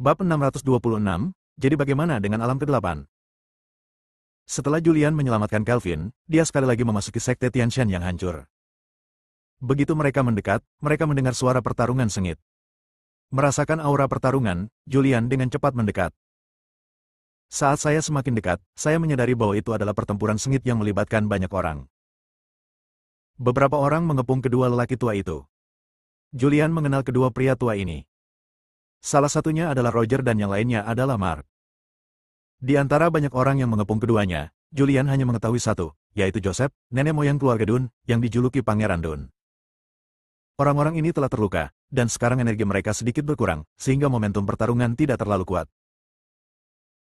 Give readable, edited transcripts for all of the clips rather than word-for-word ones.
Bab 626, jadi bagaimana dengan alam ke-8? Setelah Julian menyelamatkan Calvin, dia sekali lagi memasuki sekte Tianshan yang hancur. Begitu mereka mendekat, mereka mendengar suara pertarungan sengit. Merasakan aura pertarungan, Julian dengan cepat mendekat. Saat saya semakin dekat, saya menyadari bahwa itu adalah pertempuran sengit yang melibatkan banyak orang. Beberapa orang mengepung kedua lelaki tua itu. Julian mengenal kedua pria tua ini. Salah satunya adalah Roger dan yang lainnya adalah Mark. Di antara banyak orang yang mengepung keduanya, Julian hanya mengetahui satu, yaitu Joseph, nenek moyang keluarga Dun, yang dijuluki Pangeran Dun. Orang-orang ini telah terluka, dan sekarang energi mereka sedikit berkurang, sehingga momentum pertarungan tidak terlalu kuat.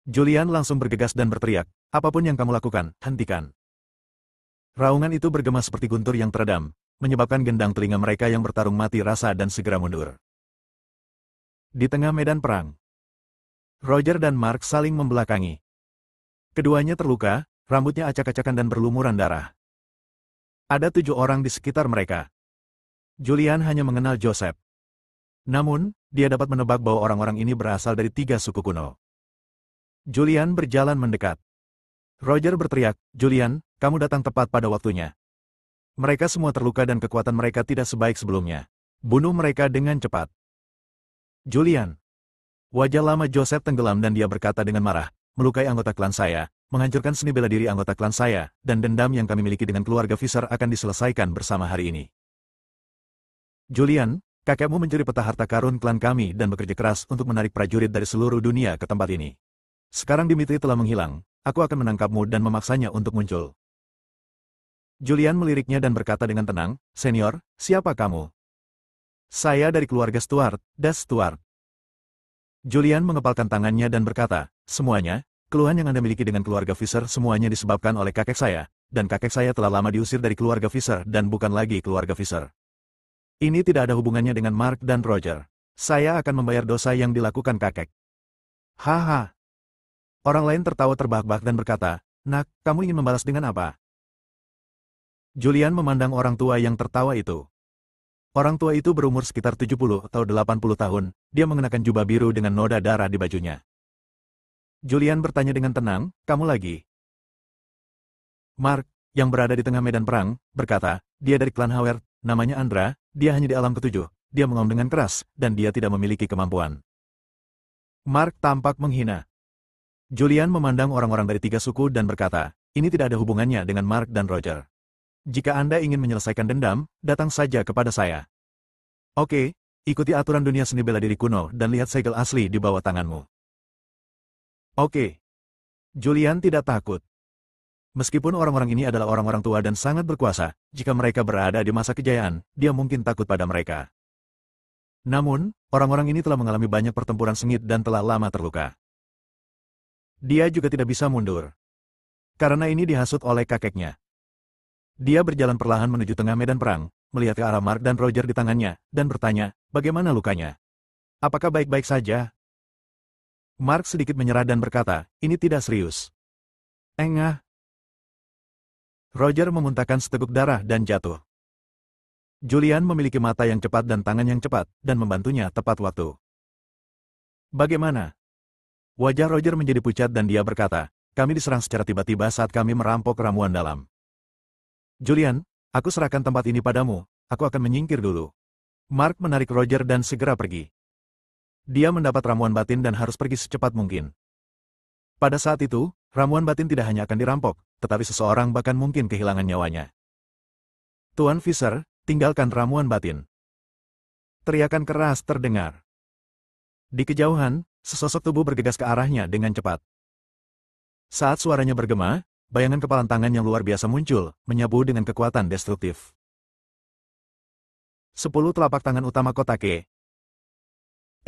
Julian langsung bergegas dan berteriak, apapun yang kamu lakukan, hentikan. Raungan itu bergema seperti guntur yang teredam, menyebabkan gendang telinga mereka yang bertarung mati rasa dan segera mundur. Di tengah medan perang, Roger dan Mark saling membelakangi. Keduanya terluka, rambutnya acak-acakan dan berlumuran darah. Ada 7 orang di sekitar mereka. Julian hanya mengenal Joseph. Namun, dia dapat menebak bahwa orang-orang ini berasal dari 3 suku kuno. Julian berjalan mendekat. Roger berteriak, Julian, kamu datang tepat pada waktunya. Mereka semua terluka dan kekuatan mereka tidak sebaik sebelumnya. Bunuh mereka dengan cepat. Julian. Wajah lama Joseph tenggelam dan dia berkata dengan marah, melukai anggota klan saya, menghancurkan seni bela diri anggota klan saya, dan dendam yang kami miliki dengan keluarga Fisher akan diselesaikan bersama hari ini. Julian, kakekmu mencuri peta harta karun klan kami dan bekerja keras untuk menarik prajurit dari seluruh dunia ke tempat ini. Sekarang Dimitri telah menghilang, aku akan menangkapmu dan memaksanya untuk muncul. Julian meliriknya dan berkata dengan tenang, Senior, siapa kamu? Saya dari keluarga Stuart, Das Stuart. Julian mengepalkan tangannya dan berkata, semuanya, keluhan yang Anda miliki dengan keluarga Fisher semuanya disebabkan oleh kakek saya, dan kakek saya telah lama diusir dari keluarga Fisher dan bukan lagi keluarga Fisher. Ini tidak ada hubungannya dengan Mark dan Roger. Saya akan membayar dosa yang dilakukan kakek. Haha. Orang lain tertawa terbahak-bahak dan berkata, Nak, kamu ingin membalas dengan apa? Julian memandang orang tua yang tertawa itu. Orang tua itu berumur sekitar 70 atau 80 tahun, dia mengenakan jubah biru dengan noda darah di bajunya. Julian bertanya dengan tenang, kamu lagi? Mark, yang berada di tengah medan perang, berkata, dia dari klan Howard, namanya Andra, dia hanya di alam ke-7, dia mengomong dengan keras, dan dia tidak memiliki kemampuan. Mark tampak menghina. Julian memandang orang-orang dari 3 suku dan berkata, ini tidak ada hubungannya dengan Mark dan Roger. Jika Anda ingin menyelesaikan dendam, datang saja kepada saya. Oke, ikuti aturan dunia seni bela diri kuno dan lihat segel asli di bawah tanganmu. Oke. Julian tidak takut. Meskipun orang-orang ini adalah orang-orang tua dan sangat berkuasa, jika mereka berada di masa kejayaan, dia mungkin takut pada mereka. Namun, orang-orang ini telah mengalami banyak pertempuran sengit dan telah lama terluka. Dia juga tidak bisa mundur. Karena ini dihasut oleh kakeknya. Dia berjalan perlahan menuju tengah medan perang, melihat ke arah Mark dan Roger di tangannya, dan bertanya, bagaimana lukanya? Apakah baik-baik saja? Mark sedikit menyerah dan berkata, ini tidak serius. Engah. Roger memuntahkan seteguk darah dan jatuh. Julian memiliki mata yang cepat dan tangan yang cepat, dan membantunya tepat waktu. Bagaimana? Wajah Roger menjadi pucat dan dia berkata, kami diserang secara tiba-tiba saat kami merampok ramuan dalam. Julian, aku serahkan tempat ini padamu, aku akan menyingkir dulu. Mark menarik Roger dan segera pergi. Dia mendapat ramuan batin dan harus pergi secepat mungkin. Pada saat itu, ramuan batin tidak hanya akan dirampok, tetapi seseorang bahkan mungkin kehilangan nyawanya. Tuan Fisher, tinggalkan ramuan batin. Teriakan keras terdengar. Di kejauhan, sesosok tubuh bergegas ke arahnya dengan cepat. Saat suaranya bergema, bayangan kepalan tangan yang luar biasa muncul, menyapu dengan kekuatan destruktif. 10 telapak tangan utama Kotake.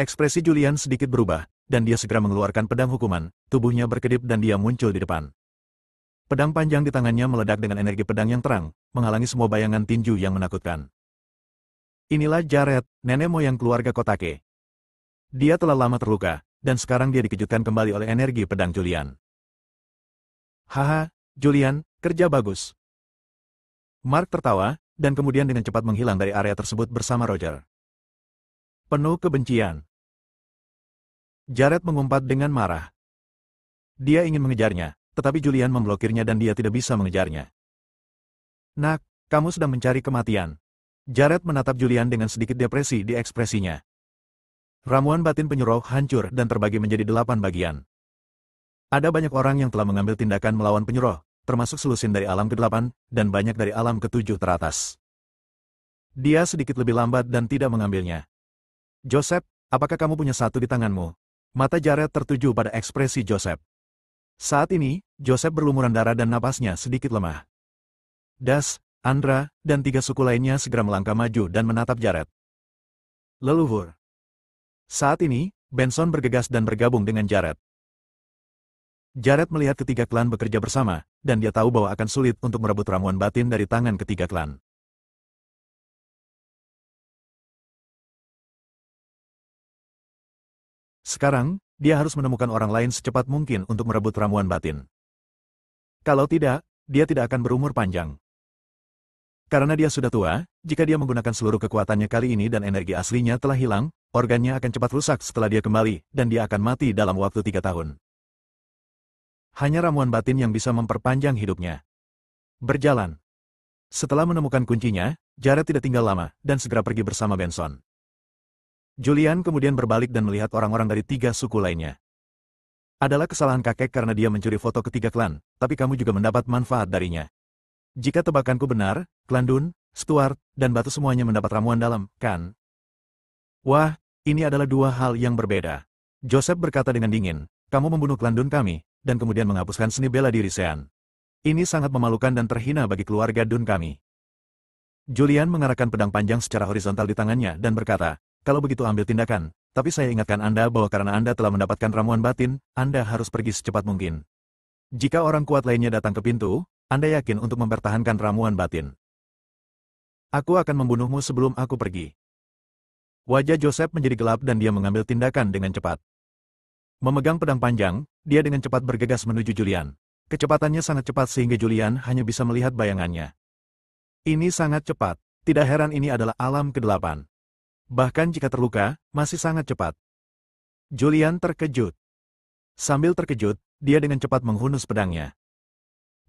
Ekspresi Julian sedikit berubah, dan dia segera mengeluarkan pedang hukuman, tubuhnya berkedip dan dia muncul di depan. Pedang panjang di tangannya meledak dengan energi pedang yang terang, menghalangi semua bayangan tinju yang menakutkan. Inilah Jared, nenek moyang keluarga Kotake. Dia telah lama terluka, dan sekarang dia dikejutkan kembali oleh energi pedang Julian. Haha, Julian, kerja bagus. Mark tertawa, dan kemudian dengan cepat menghilang dari area tersebut bersama Roger. Penuh kebencian. Jared mengumpat dengan marah. Dia ingin mengejarnya, tetapi Julian memblokirnya dan dia tidak bisa mengejarnya. Nak, kamu sedang mencari kematian. Jared menatap Julian dengan sedikit depresi di ekspresinya. Ramuan batin penyuruh hancur dan terbagi menjadi 8 bagian. Ada banyak orang yang telah mengambil tindakan melawan penyuruh, termasuk selusin dari alam ke-8, dan banyak dari alam ke-7 teratas. Dia sedikit lebih lambat dan tidak mengambilnya. Joseph, apakah kamu punya satu di tanganmu? Mata Jared tertuju pada ekspresi Joseph. Saat ini, Joseph berlumuran darah dan napasnya sedikit lemah. Das, Andra, dan 3 suku lainnya segera melangkah maju dan menatap Jared. Leluhur. Saat ini, Benson bergegas dan bergabung dengan Jared. Jared melihat ketiga klan bekerja bersama, dan dia tahu bahwa akan sulit untuk merebut ramuan batin dari tangan ketiga klan. Sekarang, dia harus menemukan orang lain secepat mungkin untuk merebut ramuan batin. Kalau tidak, dia tidak akan berumur panjang. Karena dia sudah tua, jika dia menggunakan seluruh kekuatannya kali ini dan energi aslinya telah hilang, organnya akan cepat rusak setelah dia kembali, dan dia akan mati dalam waktu 3 tahun. Hanya ramuan batin yang bisa memperpanjang hidupnya. Berjalan. Setelah menemukan kuncinya, Jared tidak tinggal lama, dan segera pergi bersama Benson. Julian kemudian berbalik dan melihat orang-orang dari 3 suku lainnya. Adalah kesalahan kakek karena dia mencuri foto ketiga klan, tapi kamu juga mendapat manfaat darinya. Jika tebakanku benar, klan Dun, Stuart, dan Batu semuanya mendapat ramuan dalam, kan? Wah, ini adalah 2 hal yang berbeda. Joseph berkata dengan dingin, kamu membunuh klan Dun kami, dan kemudian menghapuskan seni bela diri Sean. Ini sangat memalukan dan terhina bagi keluarga Dun kami. Julian mengarahkan pedang panjang secara horizontal di tangannya dan berkata, kalau begitu ambil tindakan, tapi saya ingatkan Anda bahwa karena Anda telah mendapatkan ramuan batin, Anda harus pergi secepat mungkin. Jika orang kuat lainnya datang ke pintu, Anda yakin untuk mempertahankan ramuan batin. Aku akan membunuhmu sebelum aku pergi. Wajah Joseph menjadi gelap dan dia mengambil tindakan dengan cepat. Memegang pedang panjang, dia dengan cepat bergegas menuju Julian. Kecepatannya sangat cepat sehingga Julian hanya bisa melihat bayangannya. Ini sangat cepat, tidak heran ini adalah alam ke-8. Bahkan jika terluka, masih sangat cepat. Julian terkejut. Sambil terkejut, dia dengan cepat menghunus pedangnya.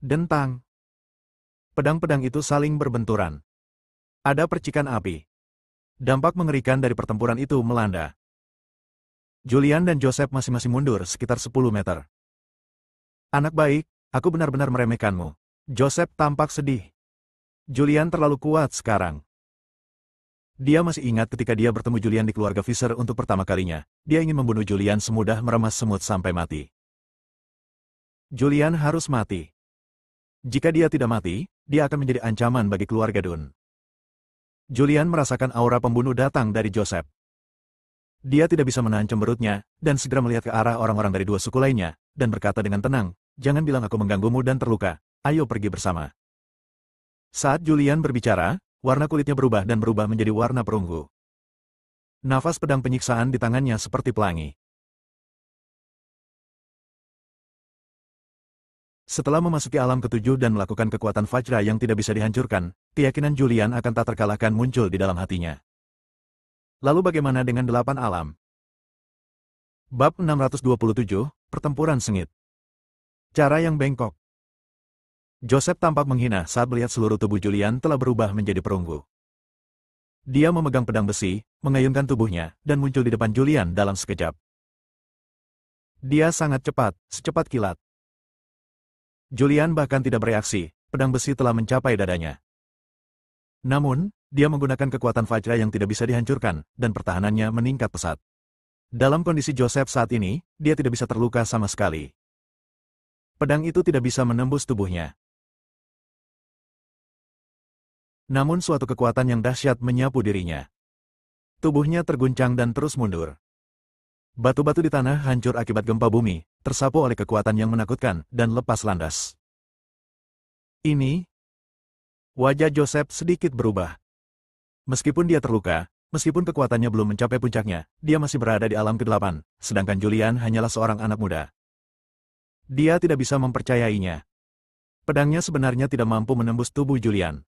Dentang. Pedang-pedang itu saling berbenturan. Ada percikan api. Dampak mengerikan dari pertempuran itu melanda. Julian dan Joseph masing-masing mundur sekitar 10 meter. Anak baik, aku benar-benar meremehkanmu. Joseph tampak sedih. Julian terlalu kuat sekarang. Dia masih ingat ketika dia bertemu Julian di keluarga Fisher untuk pertama kalinya. Dia ingin membunuh Julian semudah meremas semut sampai mati. Julian harus mati. Jika dia tidak mati, dia akan menjadi ancaman bagi keluarga Dun. Julian merasakan aura pembunuh datang dari Joseph. Dia tidak bisa menahan cemberutnya, dan segera melihat ke arah orang-orang dari 2 suku lainnya, dan berkata dengan tenang, jangan bilang aku mengganggumu dan terluka, ayo pergi bersama. Saat Julian berbicara, warna kulitnya berubah dan berubah menjadi warna perunggu. Nafas pedang penyiksaan di tangannya seperti pelangi. Setelah memasuki alam ke-7 dan melakukan kekuatan Vajra yang tidak bisa dihancurkan, keyakinan Julian akan tak terkalahkan muncul di dalam hatinya. Lalu bagaimana dengan 8 alam? Bab 627, Pertempuran Sengit. Cara yang bengkok. Joseph tampak menghina saat melihat seluruh tubuh Julian telah berubah menjadi perunggu. Dia memegang pedang besi, mengayunkan tubuhnya, dan muncul di depan Julian dalam sekejap. Dia sangat cepat, secepat kilat. Julian bahkan tidak bereaksi, pedang besi telah mencapai dadanya. Namun, dia menggunakan kekuatan Vajra yang tidak bisa dihancurkan, dan pertahanannya meningkat pesat. Dalam kondisi Joseph saat ini, dia tidak bisa terluka sama sekali. Pedang itu tidak bisa menembus tubuhnya. Namun suatu kekuatan yang dahsyat menyapu dirinya. Tubuhnya terguncang dan terus mundur. Batu-batu di tanah hancur akibat gempa bumi, tersapu oleh kekuatan yang menakutkan, dan lepas landas. Ini... Wajah Joseph sedikit berubah. Meskipun dia terluka, meskipun kekuatannya belum mencapai puncaknya, dia masih berada di alam ke-8, sedangkan Julian hanyalah seorang anak muda. Dia tidak bisa mempercayainya. Pedangnya sebenarnya tidak mampu menembus tubuh Julian.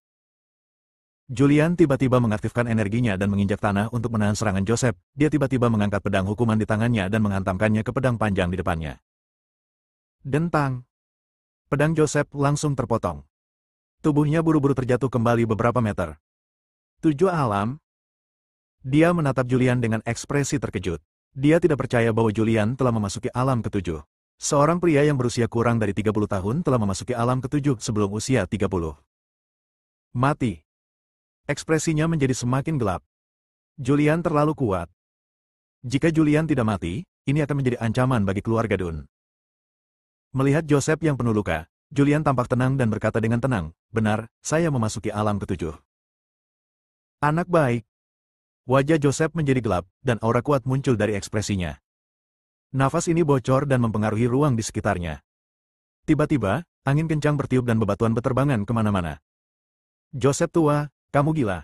Julian tiba-tiba mengaktifkan energinya dan menginjak tanah untuk menahan serangan Joseph. Dia tiba-tiba mengangkat pedang hukuman di tangannya dan menghantamkannya ke pedang panjang di depannya. Dentang. Pedang Joseph langsung terpotong. Tubuhnya buru-buru terjatuh kembali beberapa meter. 7 alam. Dia menatap Julian dengan ekspresi terkejut. Dia tidak percaya bahwa Julian telah memasuki alam ke-7. Seorang pria yang berusia kurang dari 30 tahun telah memasuki alam ke-7 sebelum usia 30. Mati. Ekspresinya menjadi semakin gelap. Julian terlalu kuat. Jika Julian tidak mati, ini akan menjadi ancaman bagi keluarga Dun. Melihat Joseph yang penuh luka, Julian tampak tenang dan berkata dengan tenang, "Benar, saya memasuki alam ke-7. Anak baik." Wajah Joseph menjadi gelap, dan aura kuat muncul dari ekspresinya. Nafas ini bocor dan mempengaruhi ruang di sekitarnya. Tiba-tiba, angin kencang bertiup dan bebatuan berterbangan kemana-mana. Joseph tua, kamu gila.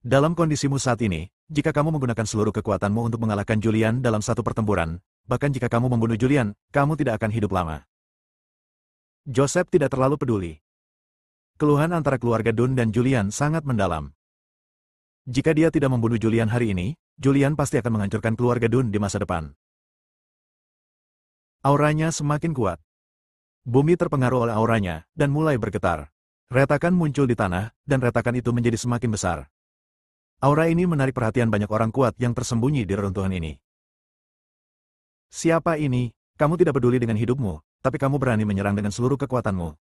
Dalam kondisimu saat ini, jika kamu menggunakan seluruh kekuatanmu untuk mengalahkan Julian dalam satu pertempuran, bahkan jika kamu membunuh Julian, kamu tidak akan hidup lama. Joseph tidak terlalu peduli. Keluhan antara keluarga Dun dan Julian sangat mendalam. Jika dia tidak membunuh Julian hari ini, Julian pasti akan menghancurkan keluarga Dun di masa depan. Auranya semakin kuat. Bumi terpengaruh oleh auranya, dan mulai bergetar. Retakan muncul di tanah, dan retakan itu menjadi semakin besar. Aura ini menarik perhatian banyak orang kuat yang tersembunyi di reruntuhan ini. Siapa ini? Kamu tidak peduli dengan hidupmu, tapi kamu berani menyerang dengan seluruh kekuatanmu.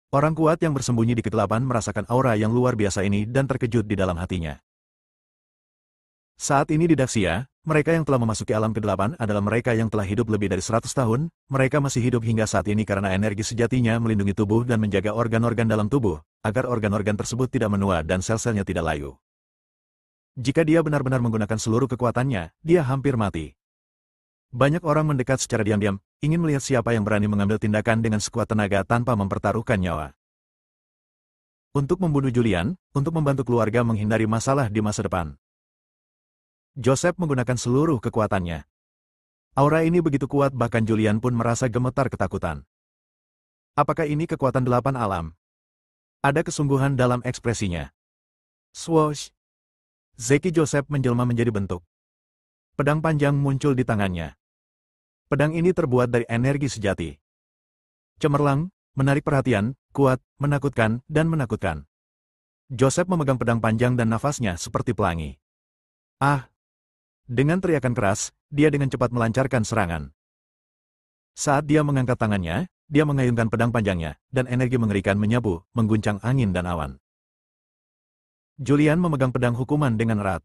Orang kuat yang bersembunyi di kegelapan merasakan aura yang luar biasa ini dan terkejut di dalam hatinya. Saat ini di Daxia, mereka yang telah memasuki alam ke-8 adalah mereka yang telah hidup lebih dari 100 tahun, mereka masih hidup hingga saat ini karena energi sejatinya melindungi tubuh dan menjaga organ-organ dalam tubuh, agar organ-organ tersebut tidak menua dan sel-selnya tidak layu. Jika dia benar-benar menggunakan seluruh kekuatannya, dia hampir mati. Banyak orang mendekat secara diam-diam, ingin melihat siapa yang berani mengambil tindakan dengan sekuat tenaga tanpa mempertaruhkan nyawa. Untuk membunuh Julian, untuk membantu keluarga menghindari masalah di masa depan. Joseph menggunakan seluruh kekuatannya. Aura ini begitu kuat bahkan Julian pun merasa gemetar ketakutan. Apakah ini kekuatan 8 alam? Ada kesungguhan dalam ekspresinya. Swoosh! Zeki Joseph menjelma menjadi bentuk. Pedang panjang muncul di tangannya. Pedang ini terbuat dari energi sejati. Cemerlang, menarik perhatian, kuat, menakutkan, dan menakutkan. Joseph memegang pedang panjang dan nafasnya seperti pelangi. Ah! Dengan teriakan keras, dia dengan cepat melancarkan serangan. Saat dia mengangkat tangannya, dia mengayunkan pedang panjangnya, dan energi mengerikan menyapu, mengguncang angin dan awan. Julian memegang pedang hukuman dengan erat.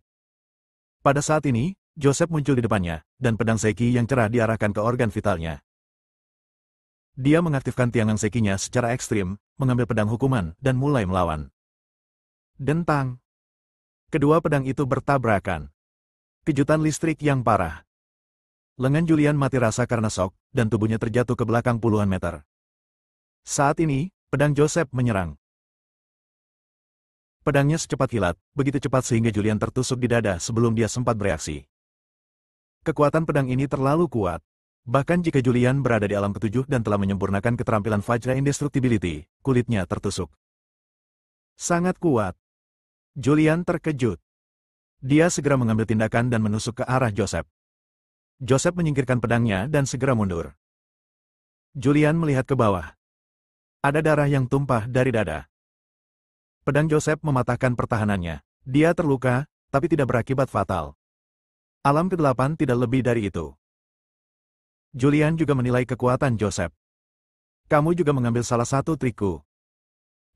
Pada saat ini, Joseph muncul di depannya, dan pedang Zeki yang cerah diarahkan ke organ vitalnya. Dia mengaktifkan tiangan Zekinya secara ekstrim, mengambil pedang hukuman, dan mulai melawan. Dentang. Kedua pedang itu bertabrakan. Kejutan listrik yang parah. Lengan Julian mati rasa karena shock, dan tubuhnya terjatuh ke belakang puluhan meter. Saat ini, pedang Joseph menyerang. Pedangnya secepat kilat, begitu cepat sehingga Julian tertusuk di dada sebelum dia sempat bereaksi. Kekuatan pedang ini terlalu kuat. Bahkan jika Julian berada di alam ke-7 dan telah menyempurnakan keterampilan Vajra Indestructibility, kulitnya tertusuk. Sangat kuat. Julian terkejut. Dia segera mengambil tindakan dan menusuk ke arah Joseph. Joseph menyingkirkan pedangnya dan segera mundur. Julian melihat ke bawah. Ada darah yang tumpah dari dada. Pedang Joseph mematahkan pertahanannya. Dia terluka, tapi tidak berakibat fatal. Alam ke-8 tidak lebih dari itu. Julian juga menilai kekuatan Joseph. Kamu juga mengambil salah satu trikku.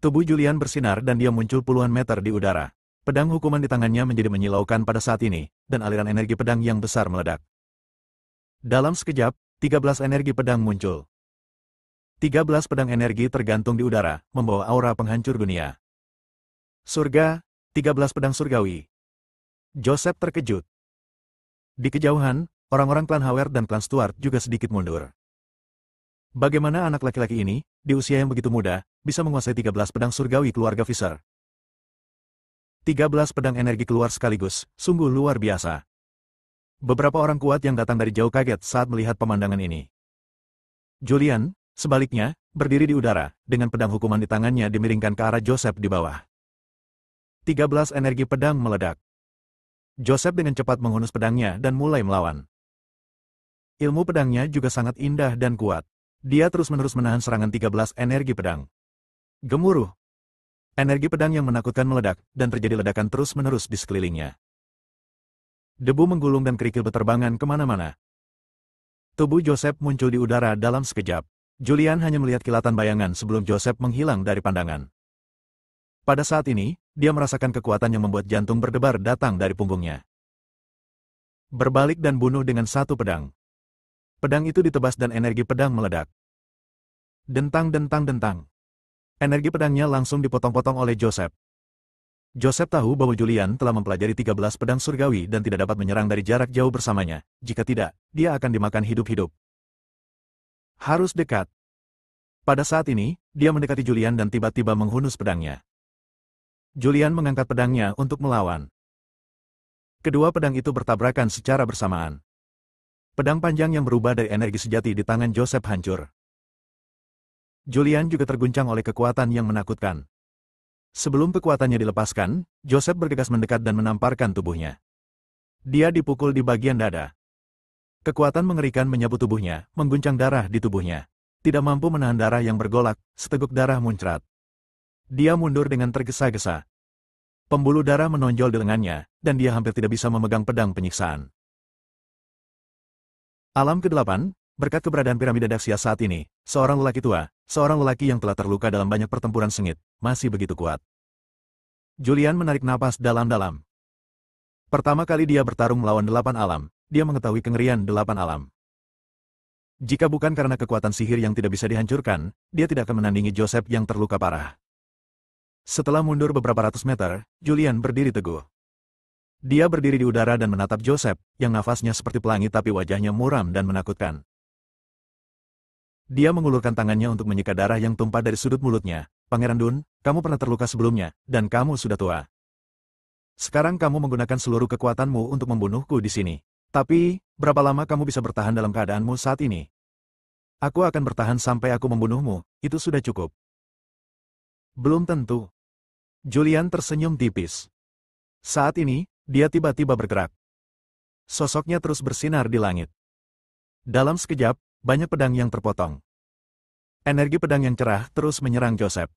Tubuh Julian bersinar dan dia muncul puluhan meter di udara. Pedang hukuman di tangannya menjadi menyilaukan pada saat ini, dan aliran energi pedang yang besar meledak. Dalam sekejap, 13 energi pedang muncul. 13 pedang energi tergantung di udara, membawa aura penghancur dunia. Surga, 13 pedang surgawi. Joseph terkejut. Di kejauhan, orang-orang klan Hauer dan klan Stuart juga sedikit mundur. Bagaimana anak laki-laki ini, di usia yang begitu muda, bisa menguasai 13 pedang surgawi keluarga Visser? 13 pedang energi keluar sekaligus, sungguh luar biasa. Beberapa orang kuat yang datang dari jauh kaget saat melihat pemandangan ini. Julian, sebaliknya, berdiri di udara, dengan pedang hukuman di tangannya dimiringkan ke arah Joseph di bawah. 13 energi pedang meledak. Joseph dengan cepat menghunus pedangnya dan mulai melawan. Ilmu pedangnya juga sangat indah dan kuat. Dia terus-menerus menahan serangan 13 energi pedang. Gemuruh. Energi pedang yang menakutkan meledak, dan terjadi ledakan terus-menerus di sekelilingnya. Debu menggulung dan kerikil berterbangan kemana-mana. Tubuh Joseph muncul di udara dalam sekejap. Julian hanya melihat kilatan bayangan sebelum Joseph menghilang dari pandangan. Pada saat ini, dia merasakan kekuatan yang membuat jantung berdebar datang dari punggungnya. Berbalik dan bunuh dengan satu pedang. Pedang itu ditebas dan energi pedang meledak. Dentang-dentang-dentang. Energi pedangnya langsung dipotong-potong oleh Joseph. Joseph tahu bahwa Julian telah mempelajari 13 pedang surgawi dan tidak dapat menyerang dari jarak jauh bersamanya. Jika tidak, dia akan dimakan hidup-hidup. Harus dekat. Pada saat ini, dia mendekati Julian dan tiba-tiba menghunus pedangnya. Julian mengangkat pedangnya untuk melawan. Kedua pedang itu bertabrakan secara bersamaan. Pedang panjang yang berubah dari energi sejati di tangan Joseph hancur. Julian juga terguncang oleh kekuatan yang menakutkan. Sebelum kekuatannya dilepaskan, Joseph bergegas mendekat dan menamparkan tubuhnya. Dia dipukul di bagian dada. Kekuatan mengerikan menyapu tubuhnya, mengguncang darah di tubuhnya. Tidak mampu menahan darah yang bergolak, seteguk darah muncrat. Dia mundur dengan tergesa-gesa. Pembuluh darah menonjol di lengannya, dan dia hampir tidak bisa memegang pedang penyiksaan. Alam ke-8, berkat keberadaan piramida Daxia saat ini, seorang lelaki tua, seorang lelaki yang telah terluka dalam banyak pertempuran sengit, masih begitu kuat. Julian menarik napas dalam-dalam. Pertama kali dia bertarung melawan 8 alam, dia mengetahui kengerian 8 alam. Jika bukan karena kekuatan sihir yang tidak bisa dihancurkan, dia tidak akan menandingi Joseph yang terluka parah. Setelah mundur beberapa ratus meter, Julian berdiri teguh. Dia berdiri di udara dan menatap Joseph, yang nafasnya seperti pelangi tapi wajahnya muram dan menakutkan. Dia mengulurkan tangannya untuk menyeka darah yang tumpah dari sudut mulutnya. Pangeran Dun, kamu pernah terluka sebelumnya, dan kamu sudah tua. Sekarang kamu menggunakan seluruh kekuatanmu untuk membunuhku di sini. Tapi, berapa lama kamu bisa bertahan dalam keadaanmu saat ini? Aku akan bertahan sampai aku membunuhmu, itu sudah cukup. Belum tentu. Julian tersenyum tipis. Saat ini, dia tiba-tiba bergerak. Sosoknya terus bersinar di langit. Dalam sekejap, banyak pedang yang terpotong. Energi pedang yang cerah terus menyerang Joseph.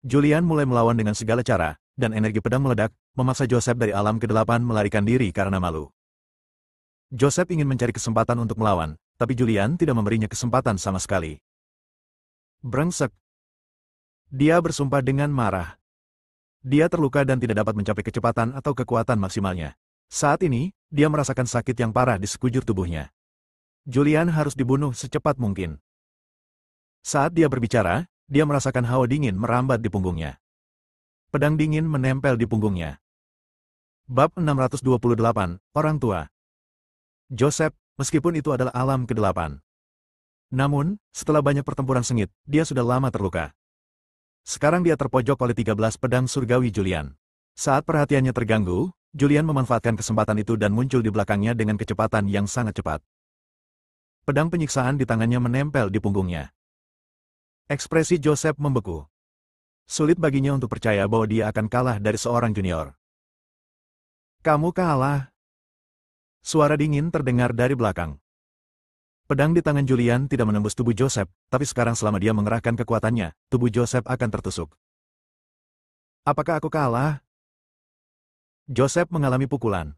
Julian mulai melawan dengan segala cara, dan energi pedang meledak, memaksa Joseph dari alam ke-8 melarikan diri karena malu. Joseph ingin mencari kesempatan untuk melawan, tapi Julian tidak memberinya kesempatan sama sekali. Brengsek. Dia bersumpah dengan marah. Dia terluka dan tidak dapat mencapai kecepatan atau kekuatan maksimalnya. Saat ini, dia merasakan sakit yang parah di sekujur tubuhnya. Julian harus dibunuh secepat mungkin. Saat dia berbicara, dia merasakan hawa dingin merambat di punggungnya. Pedang dingin menempel di punggungnya. Bab 628, Orang Tua. Joseph, meskipun itu adalah alam ke-8. Namun, setelah banyak pertempuran sengit, dia sudah lama terluka. Sekarang dia terpojok oleh 13 pedang surgawi Julian. Saat perhatiannya terganggu, Julian memanfaatkan kesempatan itu dan muncul di belakangnya dengan kecepatan yang sangat cepat. Pedang penyiksaan di tangannya menempel di punggungnya. Ekspresi Joseph membeku. Sulit baginya untuk percaya bahwa dia akan kalah dari seorang junior. Kamu kalah. Suara dingin terdengar dari belakang. Pedang di tangan Julian tidak menembus tubuh Joseph, tapi sekarang selama dia mengerahkan kekuatannya, tubuh Joseph akan tertusuk. Apakah aku kalah? Joseph mengalami pukulan.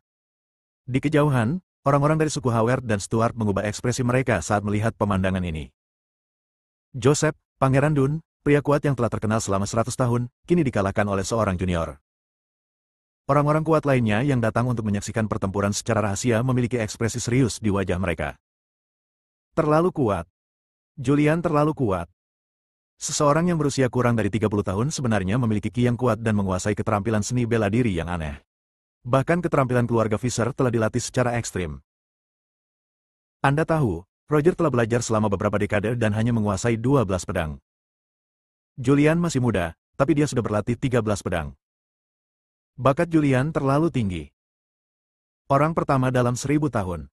Di kejauhan, orang-orang dari suku Howard dan Stuart mengubah ekspresi mereka saat melihat pemandangan ini. Joseph, Pangeran Dun, pria kuat yang telah terkenal selama 100 tahun, kini dikalahkan oleh seorang junior. Orang-orang kuat lainnya yang datang untuk menyaksikan pertempuran secara rahasia memiliki ekspresi serius di wajah mereka. Terlalu kuat. Julian terlalu kuat. Seseorang yang berusia kurang dari 30 tahun sebenarnya memiliki ki yang kuat dan menguasai keterampilan seni bela diri yang aneh. Bahkan keterampilan keluarga Fisher telah dilatih secara ekstrim. Anda tahu, Roger telah belajar selama beberapa dekade dan hanya menguasai 12 pedang. Julian masih muda, tapi dia sudah berlatih 13 pedang. Bakat Julian terlalu tinggi. Orang pertama dalam 1000 tahun.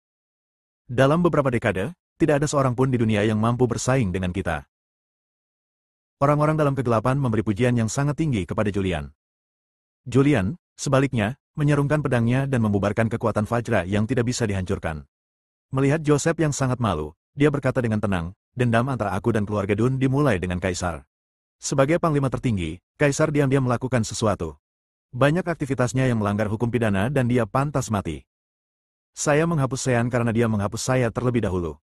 Dalam beberapa dekade, tidak ada seorang pun di dunia yang mampu bersaing dengan kita. Orang-orang dalam kegelapan memberi pujian yang sangat tinggi kepada Julian. Julian, sebaliknya, menyerungkan pedangnya dan membubarkan kekuatan Vajra yang tidak bisa dihancurkan. Melihat Joseph yang sangat malu, dia berkata dengan tenang, dendam antara aku dan keluarga Dun dimulai dengan Kaisar. Sebagai panglima tertinggi, Kaisar diam-diam melakukan sesuatu. Banyak aktivitasnya yang melanggar hukum pidana dan dia pantas mati. Saya menghapus Sean karena dia menghapus saya terlebih dahulu.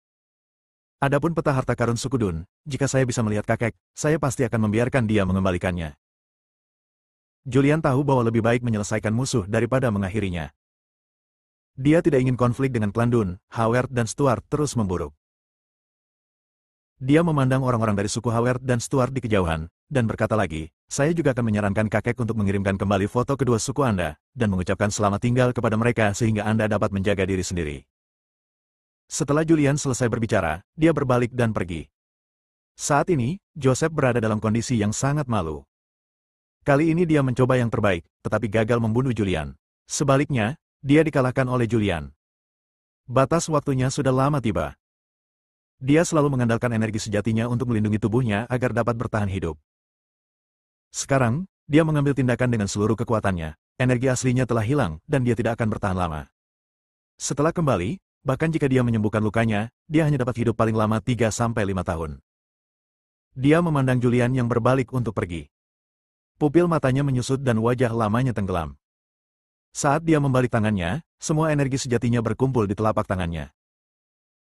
Adapun peta harta karun suku Dun, jika saya bisa melihat kakek, saya pasti akan membiarkan dia mengembalikannya. Julian tahu bahwa lebih baik menyelesaikan musuh daripada mengakhirinya. Dia tidak ingin konflik dengan klan Dun, Howard dan Stuart terus memburuk. Dia memandang orang-orang dari suku Howard dan Stuart di kejauhan, dan berkata lagi, saya juga akan menyarankan kakek untuk mengirimkan kembali foto kedua suku Anda, dan mengucapkan selamat tinggal kepada mereka sehingga Anda dapat menjaga diri sendiri. Setelah Julian selesai berbicara, dia berbalik dan pergi. Saat ini, Joseph berada dalam kondisi yang sangat malu. Kali ini dia mencoba yang terbaik, tetapi gagal membunuh Julian. Sebaliknya, dia dikalahkan oleh Julian. Batas waktunya sudah lama tiba. Dia selalu mengandalkan energi sejatinya untuk melindungi tubuhnya agar dapat bertahan hidup. Sekarang, dia mengambil tindakan dengan seluruh kekuatannya. Energi aslinya telah hilang, dan dia tidak akan bertahan lama. Setelah kembali, bahkan jika dia menyembuhkan lukanya, dia hanya dapat hidup paling lama 3-5 tahun. Dia memandang Julian yang berbalik untuk pergi. Pupil matanya menyusut dan wajah lamanya tenggelam. Saat dia membalik tangannya, semua energi sejatinya berkumpul di telapak tangannya.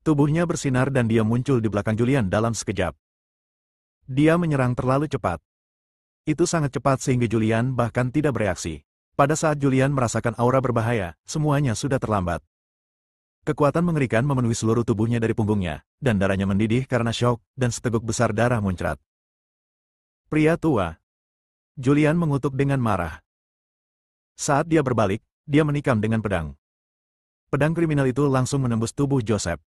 Tubuhnya bersinar dan dia muncul di belakang Julian dalam sekejap. Dia menyerang terlalu cepat. Itu sangat cepat sehingga Julian bahkan tidak bereaksi. Pada saat Julian merasakan aura berbahaya, semuanya sudah terlambat. Kekuatan mengerikan memenuhi seluruh tubuhnya dari punggungnya, dan darahnya mendidih karena syok, dan seteguk besar darah muncrat. Pria tua. Julian mengutuk dengan marah. Saat dia berbalik, dia menikam dengan pedang. Pedang kriminal itu langsung menembus tubuh Joseph.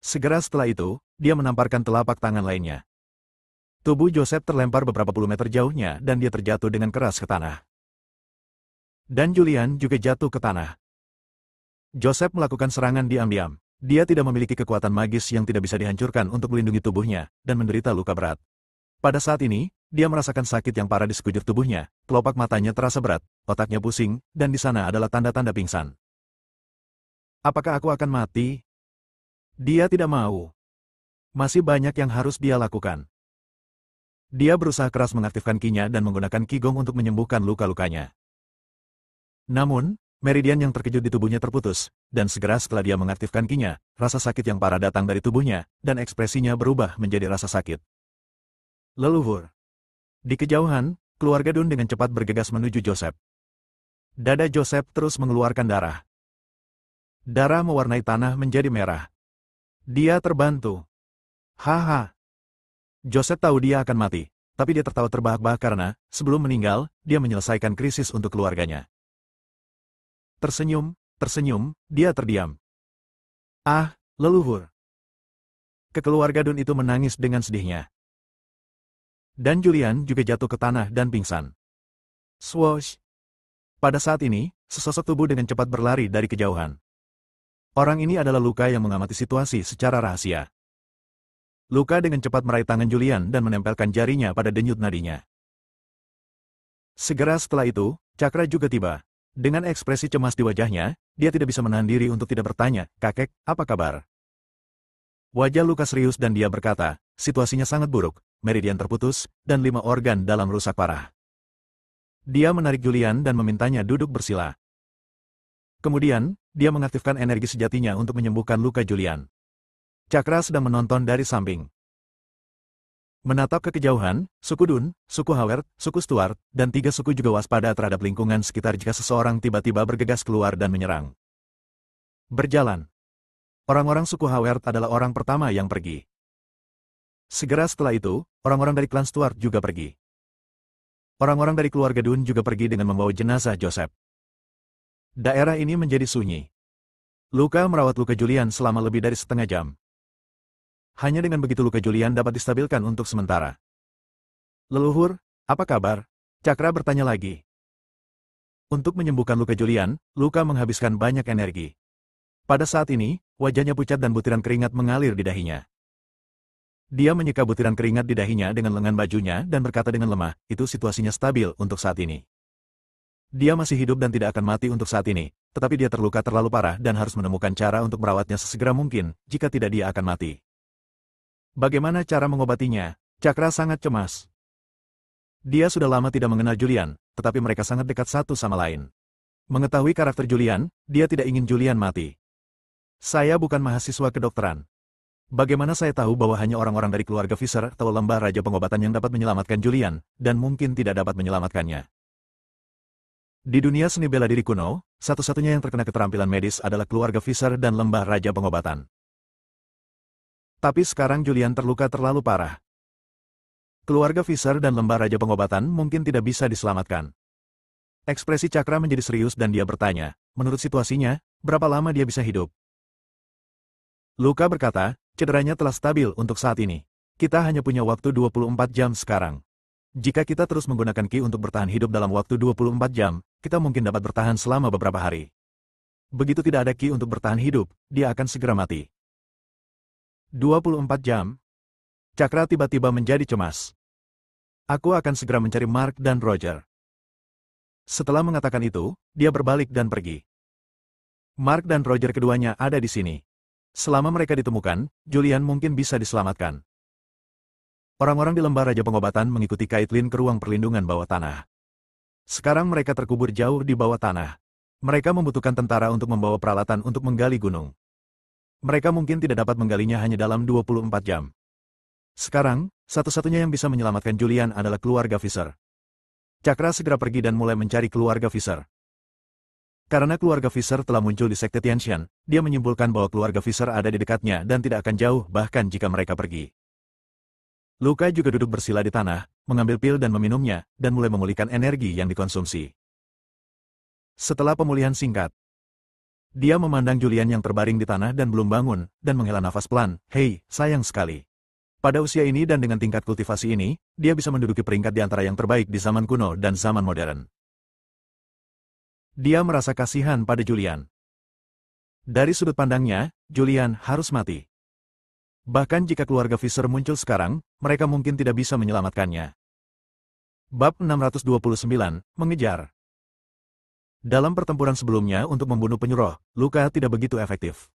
Segera setelah itu, dia menamparkan telapak tangan lainnya. Tubuh Joseph terlempar beberapa puluh meter jauhnya dan dia terjatuh dengan keras ke tanah. Dan Julian juga jatuh ke tanah. Joseph melakukan serangan diam-diam. Dia tidak memiliki kekuatan magis yang tidak bisa dihancurkan untuk melindungi tubuhnya, dan menderita luka berat. Pada saat ini, dia merasakan sakit yang parah di sekujur tubuhnya, kelopak matanya terasa berat, otaknya pusing, dan di sana adalah tanda-tanda pingsan. Apakah aku akan mati? Dia tidak mau. Masih banyak yang harus dia lakukan. Dia berusaha keras mengaktifkan Ki-nya dan menggunakan Qigong untuk menyembuhkan luka-lukanya. Namun, meridian yang terkejut di tubuhnya terputus, dan segera setelah dia mengaktifkan Ki-nya, rasa sakit yang parah datang dari tubuhnya, dan ekspresinya berubah menjadi rasa sakit. Leluhur. Di kejauhan, keluarga Dun dengan cepat bergegas menuju Joseph. Dada Joseph terus mengeluarkan darah. Darah mewarnai tanah menjadi merah. Dia terbantu. Haha. Joseph tahu dia akan mati, tapi dia tertawa terbahak-bahak karena, sebelum meninggal, dia menyelesaikan krisis untuk keluarganya. Tersenyum, dia terdiam. Ah, leluhur. Kekeluarga Dun itu menangis dengan sedihnya. Dan Julian juga jatuh ke tanah dan pingsan. Swoosh. Pada saat ini, sesosok tubuh dengan cepat berlari dari kejauhan. Orang ini adalah Luka yang mengamati situasi secara rahasia. Luka dengan cepat meraih tangan Julian dan menempelkan jarinya pada denyut nadinya. Segera setelah itu, Cakra juga tiba. Dengan ekspresi cemas di wajahnya, dia tidak bisa menahan diri untuk tidak bertanya, "Kakek, apa kabar?" Wajah Luka serius dan dia berkata, "Situasinya sangat buruk, meridian terputus, dan 5 organ dalam rusak parah." Dia menarik Julian dan memintanya duduk bersila. Kemudian, dia mengaktifkan energi sejatinya untuk menyembuhkan luka Julian. Cakra sedang menonton dari samping. Menatap ke kejauhan, suku Dun, suku Howard, suku Stuart, dan 3 suku juga waspada terhadap lingkungan sekitar jika seseorang tiba-tiba bergegas keluar dan menyerang. Berjalan. Orang-orang suku Howard adalah orang pertama yang pergi. Segera setelah itu, orang-orang dari klan Stuart juga pergi. Orang-orang dari keluarga Dun juga pergi dengan membawa jenazah Joseph. Daerah ini menjadi sunyi. Luka merawat luka Julian selama lebih dari setengah jam. Hanya dengan begitu luka Julian dapat distabilkan untuk sementara. "Leluhur, apa kabar?" Cakra bertanya lagi. Untuk menyembuhkan luka Julian, Luka menghabiskan banyak energi. Pada saat ini, wajahnya pucat dan butiran keringat mengalir di dahinya. Dia menyeka butiran keringat di dahinya dengan lengan bajunya dan berkata dengan lemah, "Itu situasinya stabil untuk saat ini." Dia masih hidup dan tidak akan mati untuk saat ini, tetapi dia terluka terlalu parah dan harus menemukan cara untuk merawatnya sesegera mungkin, jika tidak dia akan mati. Bagaimana cara mengobatinya? Cakra sangat cemas. Dia sudah lama tidak mengenal Julian, tetapi mereka sangat dekat satu sama lain. Mengetahui karakter Julian, dia tidak ingin Julian mati. Saya bukan mahasiswa kedokteran. Bagaimana saya tahu bahwa hanya orang-orang dari keluarga Fisher atau lembah raja pengobatan yang dapat menyelamatkan Julian, dan mungkin tidak dapat menyelamatkannya? Di dunia seni bela diri kuno, satu-satunya yang terkena keterampilan medis adalah keluarga Fisher dan lembah raja pengobatan. Tapi sekarang Julian terluka terlalu parah. Keluarga Fisher dan lembah raja pengobatan mungkin tidak bisa diselamatkan. Ekspresi Cakra menjadi serius dan dia bertanya, menurut situasinya, berapa lama dia bisa hidup? Luka berkata, cederanya telah stabil untuk saat ini. Kita hanya punya waktu 24 jam sekarang. Jika kita terus menggunakan Ki untuk bertahan hidup dalam waktu 24 jam, kita mungkin dapat bertahan selama beberapa hari. Begitu tidak ada Ki untuk bertahan hidup, dia akan segera mati. 24 jam? Cakra tiba-tiba menjadi cemas. Aku akan segera mencari Mark dan Roger. Setelah mengatakan itu, dia berbalik dan pergi. Mark dan Roger keduanya ada di sini. Selama mereka ditemukan, Julian mungkin bisa diselamatkan. Orang-orang di lembah raja pengobatan mengikuti Caitlin ke ruang perlindungan bawah tanah. Sekarang mereka terkubur jauh di bawah tanah. Mereka membutuhkan tentara untuk membawa peralatan untuk menggali gunung. Mereka mungkin tidak dapat menggalinya hanya dalam 24 jam. Sekarang, satu-satunya yang bisa menyelamatkan Julian adalah keluarga Fisher. Cakra segera pergi dan mulai mencari keluarga Fisher. Karena keluarga Fisher telah muncul di Sekte Tianxian, dia menyimpulkan bahwa keluarga Fisher ada di dekatnya dan tidak akan jauh bahkan jika mereka pergi. Luka juga duduk bersila di tanah, mengambil pil dan meminumnya, dan mulai memulihkan energi yang dikonsumsi. Setelah pemulihan singkat, dia memandang Julian yang terbaring di tanah dan belum bangun, dan menghela nafas pelan. Hei, sayang sekali. Pada usia ini dan dengan tingkat kultivasi ini, dia bisa menduduki peringkat di antara yang terbaik di zaman kuno dan zaman modern. Dia merasa kasihan pada Julian. Dari sudut pandangnya, Julian harus mati. Bahkan jika keluarga Fisher muncul sekarang, mereka mungkin tidak bisa menyelamatkannya. Bab 629, Mengejar. Dalam pertempuran sebelumnya untuk membunuh penyuruh, Luka tidak begitu efektif.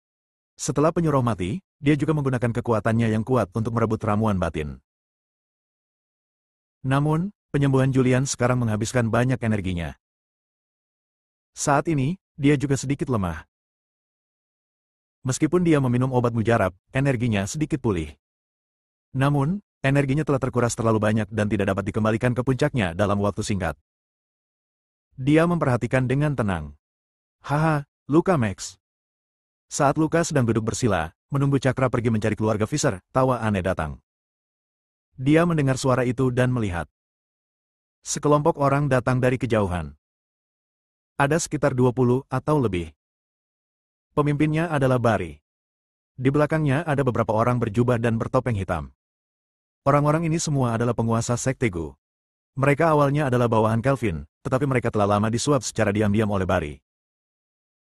Setelah penyuruh mati, dia juga menggunakan kekuatannya yang kuat untuk merebut ramuan batin. Namun, penyembuhan Julian sekarang menghabiskan banyak energinya. Saat ini, dia juga sedikit lemah. Meskipun dia meminum obat mujarab, energinya sedikit pulih. Namun, energinya telah terkuras terlalu banyak dan tidak dapat dikembalikan ke puncaknya dalam waktu singkat. Dia memperhatikan dengan tenang. Haha, Luka Max. Saat Luka sedang duduk bersila, menunggu Cakra pergi mencari keluarga Fisher, tawa aneh datang. Dia mendengar suara itu dan melihat. Sekelompok orang datang dari kejauhan. Ada sekitar 20 atau lebih. Pemimpinnya adalah Barry. Di belakangnya ada beberapa orang berjubah dan bertopeng hitam. Orang-orang ini semua adalah penguasa Sekte Gu. Mereka awalnya adalah bawahan Kelvin, tetapi mereka telah lama disuap secara diam-diam oleh Barry.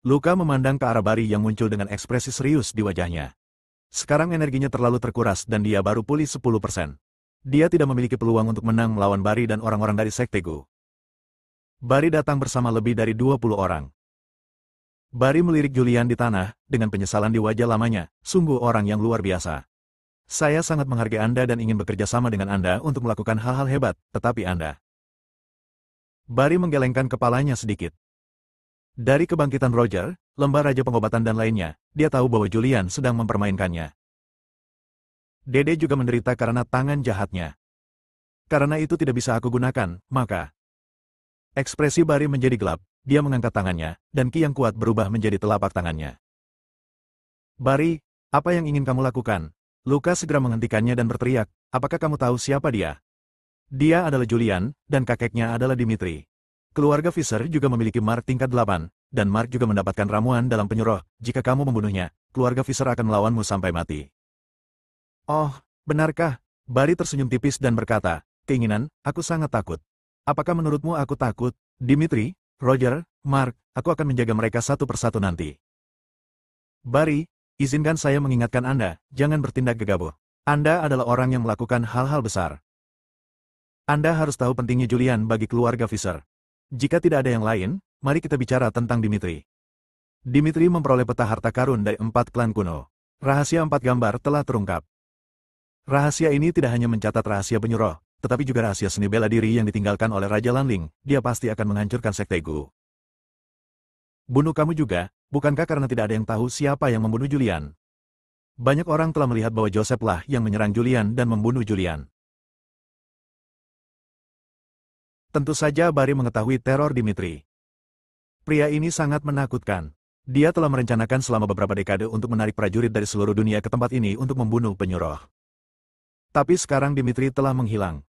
Luka memandang ke arah Barry yang muncul dengan ekspresi serius di wajahnya. Sekarang energinya terlalu terkuras dan dia baru pulih 10%. Dia tidak memiliki peluang untuk menang melawan Barry dan orang-orang dari Sekte Gu. Barry datang bersama lebih dari 20 orang. Barry melirik Julian di tanah, dengan penyesalan di wajah lamanya, sungguh orang yang luar biasa. Saya sangat menghargai Anda dan ingin bekerja sama dengan Anda untuk melakukan hal-hal hebat, tetapi Anda... Barry menggelengkan kepalanya sedikit. Dari kebangkitan Roger, lembah raja pengobatan dan lainnya, dia tahu bahwa Julian sedang mempermainkannya. Dede juga menderita karena tangan jahatnya. Karena itu tidak bisa aku gunakan, maka... Ekspresi Barry menjadi gelap. Dia mengangkat tangannya, dan ki yang kuat berubah menjadi telapak tangannya. Barry, apa yang ingin kamu lakukan? Luka segera menghentikannya dan berteriak, apakah kamu tahu siapa dia? Dia adalah Julian, dan kakeknya adalah Dimitri. Keluarga Fisher juga memiliki Mark tingkat 8, dan Mark juga mendapatkan ramuan dalam penyuruh. Jika kamu membunuhnya, keluarga Fisher akan melawanmu sampai mati. Oh, benarkah? Barry tersenyum tipis dan berkata, keinginan, aku sangat takut. Apakah menurutmu aku takut, Dimitri? Roger, Mark, aku akan menjaga mereka satu persatu nanti. Barry, izinkan saya mengingatkan Anda, jangan bertindak gegabah. Anda adalah orang yang melakukan hal-hal besar. Anda harus tahu pentingnya Julian bagi keluarga Fisher. Jika tidak ada yang lain, mari kita bicara tentang Dimitri. Dimitri memperoleh peta harta karun dari 4 klan kuno. Rahasia 4 gambar telah terungkap. Rahasia ini tidak hanya mencatat rahasia penyuruh, tetapi juga rahasia seni bela diri yang ditinggalkan oleh Raja Lanling. Dia pasti akan menghancurkan Sekte Gu. Bunuh kamu juga, bukankah karena tidak ada yang tahu siapa yang membunuh Julian? Banyak orang telah melihat bahwa Joseph lah yang menyerang Julian dan membunuh Julian. Tentu saja Barry mengetahui teror Dimitri. Pria ini sangat menakutkan. Dia telah merencanakan selama beberapa dekade untuk menarik prajurit dari seluruh dunia ke tempat ini untuk membunuh penyuruh. Tapi sekarang Dimitri telah menghilang.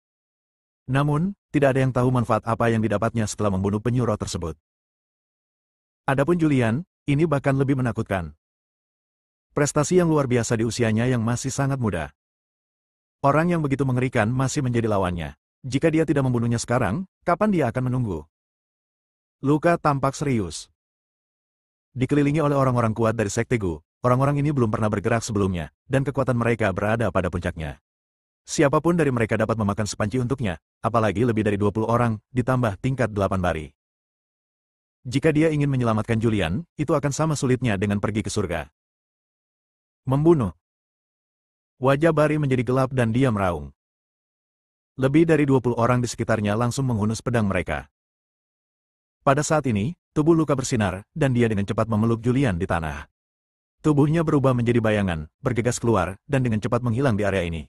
Namun, tidak ada yang tahu manfaat apa yang didapatnya setelah membunuh penyuruh tersebut. Adapun Julian, ini bahkan lebih menakutkan. Prestasi yang luar biasa di usianya yang masih sangat muda. Orang yang begitu mengerikan masih menjadi lawannya. Jika dia tidak membunuhnya sekarang, kapan dia akan menunggu? Luka tampak serius. Dikelilingi oleh orang-orang kuat dari Sekte Gu, orang-orang ini belum pernah bergerak sebelumnya, dan kekuatan mereka berada pada puncaknya. Siapapun dari mereka dapat memakan sepanci untuknya, apalagi lebih dari 20 orang, ditambah tingkat 8 Barry. Jika dia ingin menyelamatkan Julian, itu akan sama sulitnya dengan pergi ke surga. Membunuh. Wajah Barry menjadi gelap dan dia meraung. Lebih dari 20 orang di sekitarnya langsung menghunus pedang mereka. Pada saat ini, tubuh Luka bersinar, dan dia dengan cepat memeluk Julian di tanah. Tubuhnya berubah menjadi bayangan, bergegas keluar, dan dengan cepat menghilang di area ini.